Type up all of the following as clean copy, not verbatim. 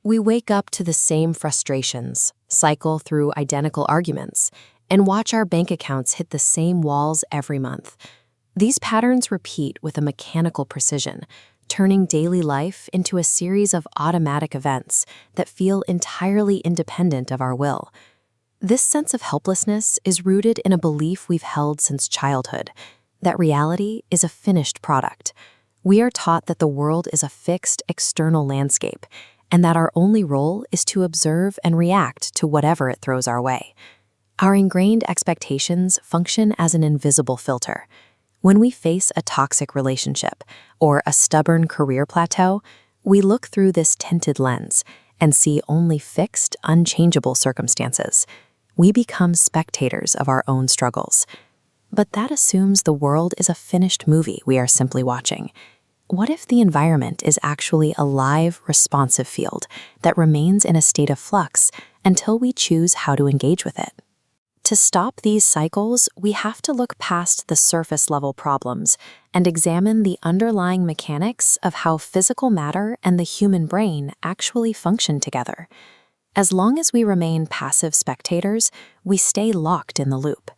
We wake up to the same frustrations, cycle through identical arguments, and watch our bank accounts hit the same walls every month. These patterns repeat with a mechanical precision, turning daily life into a series of automatic events that feel entirely independent of our will. This sense of helplessness is rooted in a belief we've held since childhood, that reality is a finished product. We are taught that the world is a fixed external landscape, and that our only role is to observe and react to whatever it throws our way. Our ingrained expectations function as an invisible filter. When we face a toxic relationship or a stubborn career plateau, we look through this tinted lens and see only fixed, unchangeable circumstances. We become spectators of our own struggles. But that assumes the world is a finished movie we are simply watching. What if the environment is actually a live, responsive field that remains in a state of flux until we choose how to engage with it? To stop these cycles, we have to look past the surface-level problems and examine the underlying mechanics of how physical matter and the human brain actually function together. As long as we remain passive spectators, we stay locked in the loop.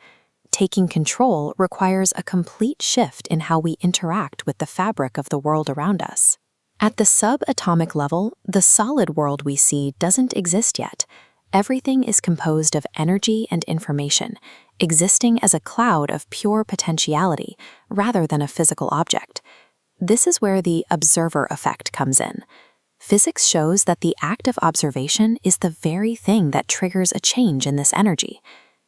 Taking control requires a complete shift in how we interact with the fabric of the world around us. At the subatomic level, the solid world we see doesn't exist yet. Everything is composed of energy and information, existing as a cloud of pure potentiality rather than a physical object. This is where the observer effect comes in. Physics shows that the act of observation is the very thing that triggers a change in this energy.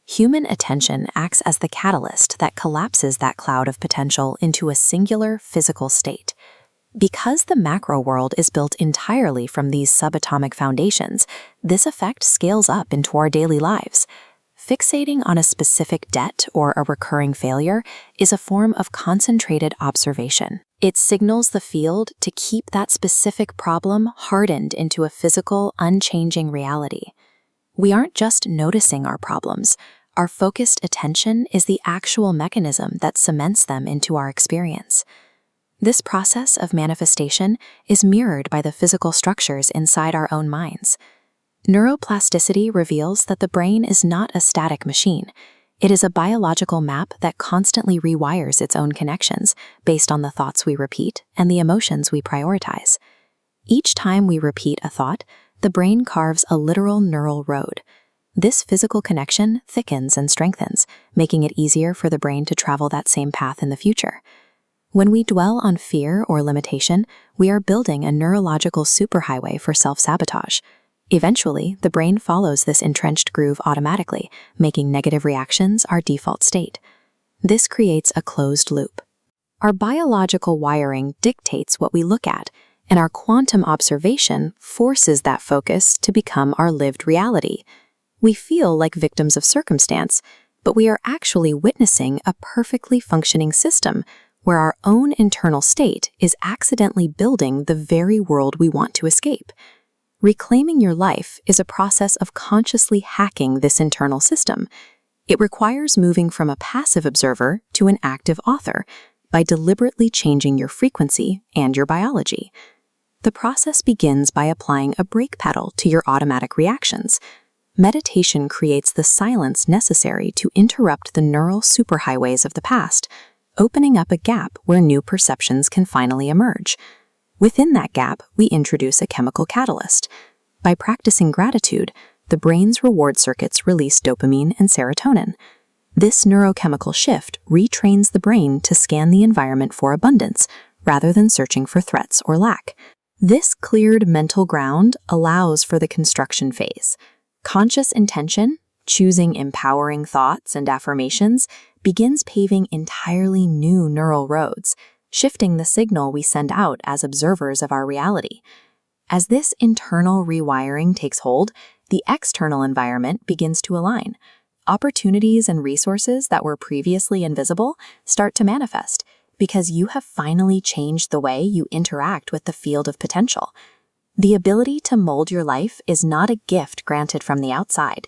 Human attention acts as the catalyst that collapses that cloud of potential into a singular physical state. Because the macro world is built entirely from these subatomic foundations, this effect scales up into our daily lives. Fixating on a specific debt or a recurring failure is a form of concentrated observation. It signals the field to keep that specific problem hardened into a physical, unchanging reality. We aren't just noticing our problems. Our focused attention is the actual mechanism that cements them into our experience. This process of manifestation is mirrored by the physical structures inside our own minds. Neuroplasticity reveals that the brain is not a static machine. It is a biological map that constantly rewires its own connections based on the thoughts we repeat and the emotions we prioritize. Each time we repeat a thought, the brain carves a literal neural road. This physical connection thickens and strengthens, making it easier for the brain to travel that same path in the future. When we dwell on fear or limitation, we are building a neurological superhighway for self-sabotage. Eventually, the brain follows this entrenched groove automatically, making negative reactions our default state. This creates a closed loop. Our biological wiring dictates what we look at, and our quantum observation forces that focus to become our lived reality. We feel like victims of circumstance, but we are actually witnessing a perfectly functioning system where our own internal state is accidentally building the very world we want to escape. Reclaiming your life is a process of consciously hacking this internal system. It requires moving from a passive observer to an active author by deliberately changing your frequency and your biology. The process begins by applying a brake pedal to your automatic reactions. Meditation creates the silence necessary to interrupt the neural superhighways of the past, opening up a gap where new perceptions can finally emerge. Within that gap, we introduce a chemical catalyst. By practicing gratitude, the brain's reward circuits release dopamine and serotonin. This neurochemical shift retrains the brain to scan the environment for abundance, rather than searching for threats or lack. This cleared mental ground allows for the construction phase. Conscious intention, choosing empowering thoughts and affirmations, begins paving entirely new neural roads, shifting the signal we send out as observers of our reality. As this internal rewiring takes hold, the external environment begins to align. Opportunities and resources that were previously invisible start to manifest because you have finally changed the way you interact with the field of potential. The ability to mold your life is not a gift granted from the outside.